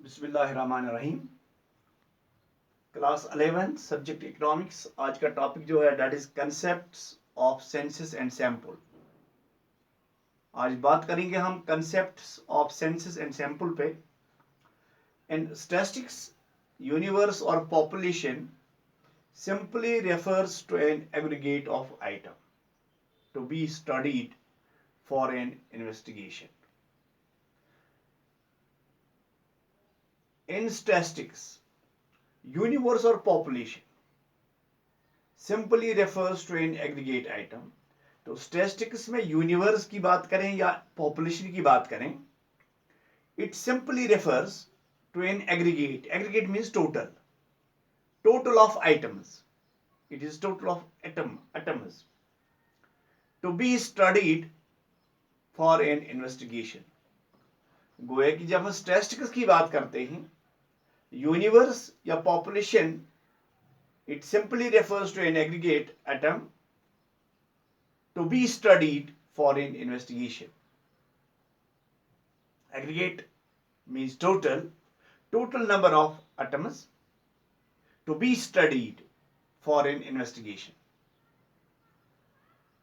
बिस्मिल्लाहिर्रहमानिर्रहीम। Class 11 subject economics. आज का टॉपिक जो है that is concepts of census and sample. आज बात करेंगे हम concepts of census and sample पे। इन स्टैटिस्टिक्स, यूनिवर्स और population simply refers to an aggregate of item to be studied for an investigation. In statistics, universe or population simply refers to an aggregate item. तो statistics में universe की बात करें या population की बात करें, it simply refers to an aggregate. Aggregate means total of items. It is total of atoms to be studied for an investigation. गोया कि जब हम स्टैटिस्टिक्स की बात करते हैं, यूनिवर्स या population, it simply refers to an aggregate atom to be studied for an investigation. Aggregate means total number of atoms to be studied for an investigation.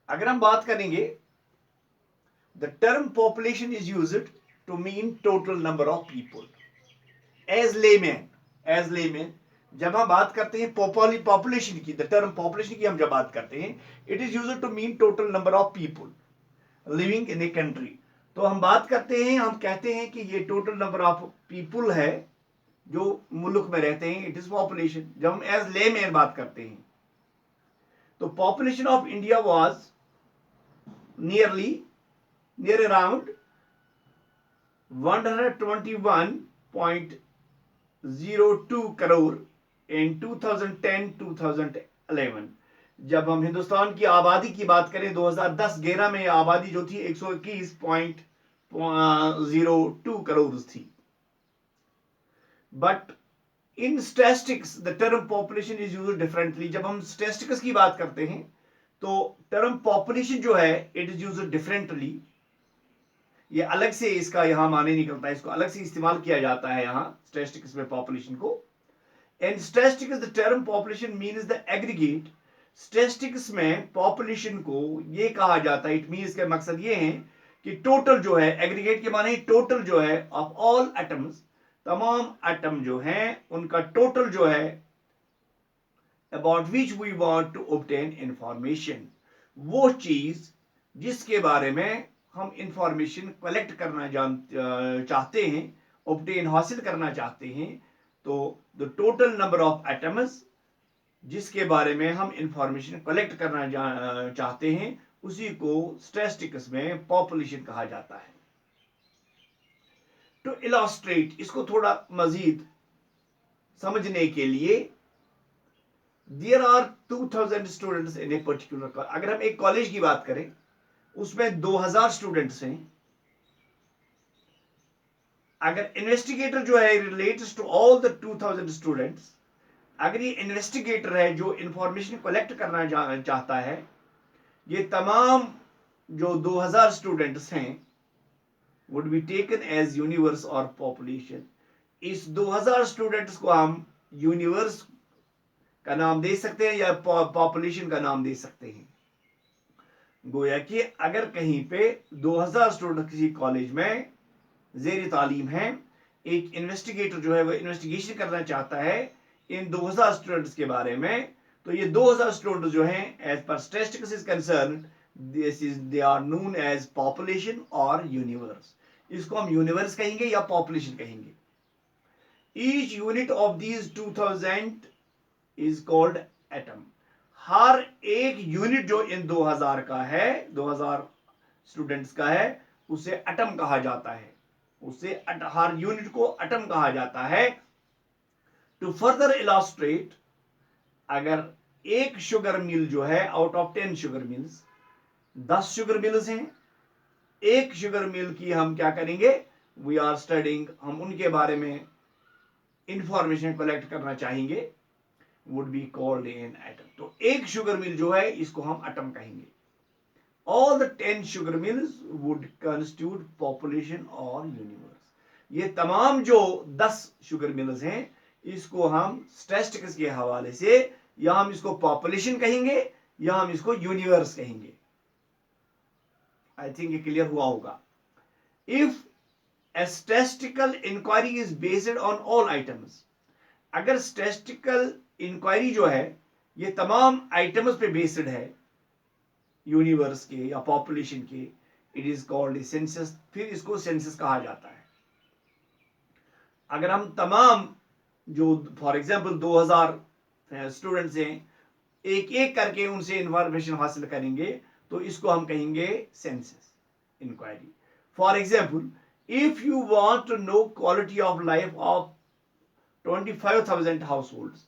अगर हम बात करेंगे, the term population is used to mean total number of people. As layman, जब हम बात करते हैं population की, द टर्म पॉपुलेशन की हम जब बात करते हैं, it is used to mean total number of people living in a country. तो हम बात करते हैं, हम कहते हैं कि ये टोटल नंबर ऑफ पीपल है जो मुल्क में रहते हैं, इट इज पॉपुलेशन. जब हम एज लेमैन बात करते हैं, तो population of India was near around 121.02 crore in 2010-2011. जब हम हिंदुस्तान की आबादी की बात करें, 2010-11 में आबादी जो थी 121.02 करोड़ थी. But in statistics the term population is used differently. जब हम स्टैटिस्टिक्स की बात करते हैं, तो टर्म पॉपुलेशन जो है इट इज यूज्ड डिफरेंटली. ये अलग से इसका यहां माने निकलता है, इसको अलग से इस्तेमाल किया जाता है यहां स्टैटिस्टिक्स में पॉपुलेशन को. In statistics, the term population means the aggregate. Statistics में population को ये कहा जाता है, it means का मकसद ये है कि टोटल जो है, aggregate के माने टोटल जो है of all atoms, तमाम एटम जो हैं उनका टोटल जो है, about which we want to obtain information. वो चीज जिसके बारे में हम इंफॉर्मेशन कलेक्ट करना चाहते हैं, obtain हासिल करना चाहते हैं. तो the total number of atoms जिसके बारे में हम इंफॉर्मेशन कलेक्ट करना चाहते हैं, उसी को स्टैटिस्टिक्स में पॉपुलेशन कहा जाता है. टू इलस्ट्रेट, इसको थोड़ा मजीद समझने के लिए, there are 2000 students in a particular. अगर हम एक कॉलेज की बात करें, उसमें 2000 स्टूडेंट्स हैं. अगर इन्वेस्टिगेटर जो है relates to all the 2000 students, अगर ये इन्वेस्टिगेटर है जो इंफॉर्मेशन कलेक्ट करना चाहता है, ये तमाम जो 2000 स्टूडेंट्स हैं would be taken as universe और पॉपुलेशन. इस 2000 स्टूडेंट्स को हम यूनिवर्स का नाम दे सकते हैं या पॉपुलेशन का नाम दे सकते हैं. गोया कि अगर कहीं पे 2000 स्टूडेंट किसी कॉलेज में ज़ेर तालीम है, एक इन्वेस्टिगेटर जो है वो इन्वेस्टिगेशन करना चाहता है इन 2000 स्टूडेंट्स के बारे में, तो ये 2000 स्टूडेंट जो हैं एज पर statistics is concerned, they are known as population और यूनिवर्स. इसको हम यूनिवर्स कहेंगे या पॉपुलेशन कहेंगे. Each unit of these 2000 is called atom. हर एक यूनिट जो इन 2000 का है, 2000 स्टूडेंट्स का है, उसे एटम कहा जाता है. उसे हर यूनिट को एटम कहा जाता है. टू फर्दर इलस्ट्रेट, अगर एक शुगर मिल जो है, out of 10 sugar mills, 10 sugar mills हैं, एक शुगर मिल की हम क्या करेंगे, वी आर स्टडिंग, हम उनके बारे में इंफॉर्मेशन कलेक्ट करना चाहेंगे, would be called an atom. तो एक शुगर मिल जो है इसको हम एटम कहेंगे. All the 10 sugar mills would constitute population or universe. ये तमाम जो 10 शुगर मिल्स हैं, इसको हम स्टैटिस्टिक्स के हवाले से या हम इसको पॉपुलेशन कहेंगे या हम इसको यूनिवर्स कहेंगे। आई थिंक ये क्लियर हुआ होगा। If a statistical inquiry is based on all items, अगर स्टैटिस्टिकल इंक्वायरी जो है ये तमाम आइटम्स पे बेस्ड है, यूनिवर्स के या पॉपुलेशन के, इट इज कॉल्ड सेंसस, फिर इसको सेंसस कहा जाता है। अगर हम तमाम जो फॉर एग्जांपल 2000 स्टूडेंट्स हैं, एक एक करके उनसे इंफॉर्मेशन हासिल करेंगे, तो इसको हम कहेंगे census enquiry. For example, if you want to know quality of life of 25,000 households,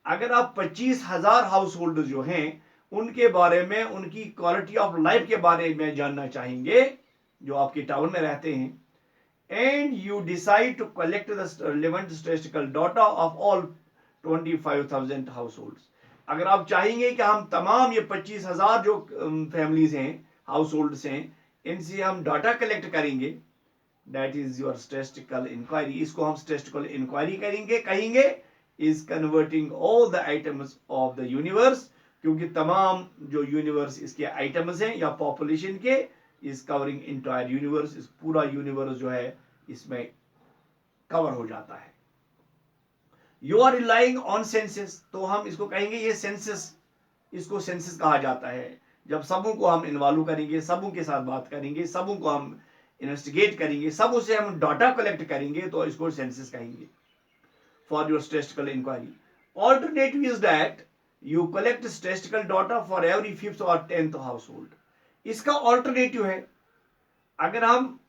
अगर आप 25,000 हाउस होल्ड जो हैं उनके बारे में, उनकी क्वालिटी ऑफ लाइफ के बारे में जानना चाहेंगे जो आपके टाउन में रहते हैं, and you decide to collect the relevant statistical data of all 25,000 households, अगर आप चाहेंगे कि हम तमाम ये 25,000 जो फैमिलीज हैं, हाउस होल्ड्स हैं, इनसे हम डाटा कलेक्ट करेंगे, that is your statistical inquiry, इसको हम statistical inquiry कहेंगे is converting all the items of the universe, क्योंकि तमाम जो यूनिवर्स इसके आइटम्स हैं या पॉपुलेशन के, is covering entire universe, इस पूरा यूनिवर्स जो है इसमें कवर हो जाता है। You are relying on census, तो हम इसको कहेंगे ये सेंसस, इसको सेंसस कहा जाता है। जब सबों को हम इन्वॉल्व करेंगे, सबों के साथ बात करेंगे, सबों को हम इन्वेस्टिगेट करेंगे, सब उसे हम डाटा कलेक्ट करेंगे, तो इसको सेंसस कहेंगे for your statistical inquiry. Alternative is that you collect statistical data for every 5th और 10th हाउस होल्ड। इसका ऑल्टरनेटिव है, अगर हम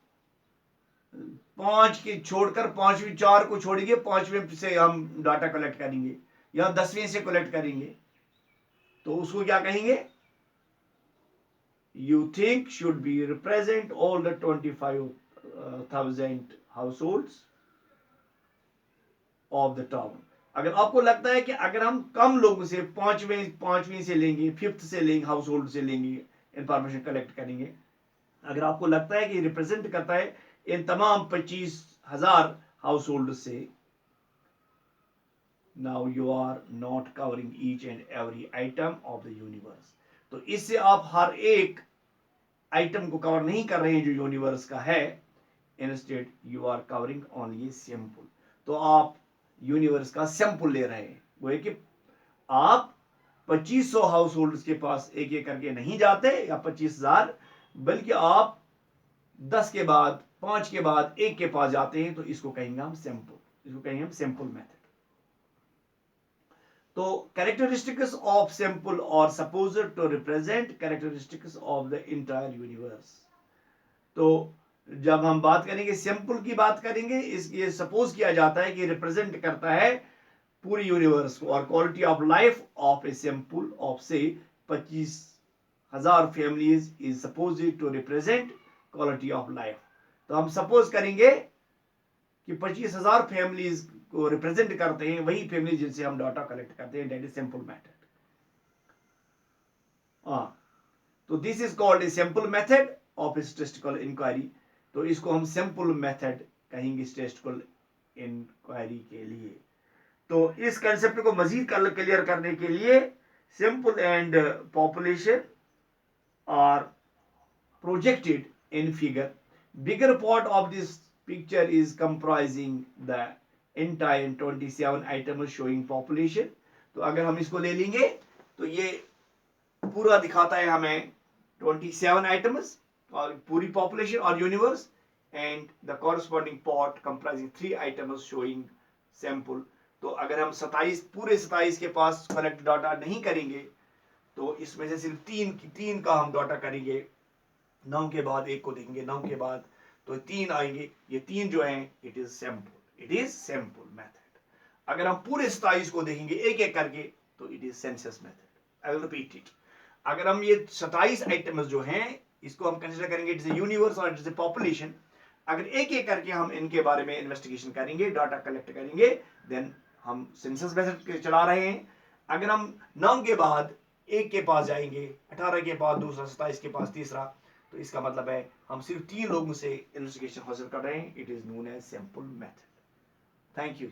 5 के छोड़कर 5वीं 4 को छोड़ेंगे, 5वें से हम डाटा कलेक्ट करेंगे या 10वें से कलेक्ट करेंगे, तो उसको क्या कहेंगे? You think should be represent all the 25,000 households of the town। अगर आपको लगता है कि अगर हम कम लोगों से, पांचवीं से लेंगे, 5th से लेंगे, हाउस होल्ड से लेंगे, इंफॉर्मेशन कलेक्ट करेंगे, अगर आपको लगता है कि रिप्रेजेंट करता है इन तमाम 25,000 हाउस होल्ड से, now you are not covering each and every item of the universe. तो इससे आप हर एक आइटम को कवर नहीं कर रहे हैं जो यूनिवर्स का है, instead you are covering only sample. तो आप यूनिवर्स का सैंपल ले रहे हैं। वो है कि आप 2500 हाउस होल्ड्स के पास एक एक करके नहीं जाते या 25,000, बल्कि आप 10 के बाद, 5 के बाद 1 के पास जाते हैं, तो इसको कहेंगे हम सैंपल, इसको कहेंगे हम सैंपल मेथड। तो कैरेक्टरिस्टिक्स ऑफ सैंपल और supposed to represent characteristics of the entire universe. तो जब हम बात करेंगे सैंपल की बात करेंगे, ये सपोज किया जाता है कि रिप्रेजेंट करता है पूरी यूनिवर्स को, और quality of life of a sample of say 25,000 families is supposed to represent quality of life. तो हम सपोज करेंगे कि 25,000 फैमिलीज को रिप्रेजेंट करते हैं वही फैमिली जिनसे हम डाटा कलेक्ट करते हैं, दैट इज सिंपल मेथड। तो this is called a simple method of statistical inquiry. तो इसको हम सिंपल मेथड कहेंगे स्टैटिस्टिकल इंक्वायरी के लिए। तो इस कंसेप्ट को मजीद क्लियर करने के लिए, simple and population are projected in figure. Bigger part of this picture is comprising the entire 27 items showing population। तो अगर हम इसको ले लेंगे तो ये पूरा दिखाता है हमें 27 आइटम्स और पूरी पॉपुलेशन और universe, and the corresponding part comprising 3 items showing sample. तो अगर हम 27 पूरे 27 के पास कलेक्ट डाटा नहीं करेंगे, तो इसमें से सिर्फ 3 का हम डाटा करेंगे, 9 के बाद 1 को देखेंगे, 9 के बाद तो 3 आएंगे। ये 3 जो हैं, इट इज सैंपल मेथड। अगर हम पूरे 27 को देखेंगे एक एक करके, तो it is census method. I will repeat it. अगर हम ये 27 आइटम्स जो हैं, इसको हम कंसीडर करेंगे इट इज ए यूनिवर्स और इट इज ए पॉपुलेशन। अगर एक एक करके हम इनके बारे में इन्वेस्टिगेशन करेंगे, डाटा कलेक्ट करेंगे, देन हम सेंसस मेथड चला रहे हैं। अगर हम 9 के बाद 1 के पास जाएंगे, 18 के पास दूसरा, 27 के पास तीसरा, तो इसका मतलब है हम सिर्फ 3 लोगों से इन्वेस्टिगेशन हासिल कर रहे हैं. It is known as simple method. Thank you.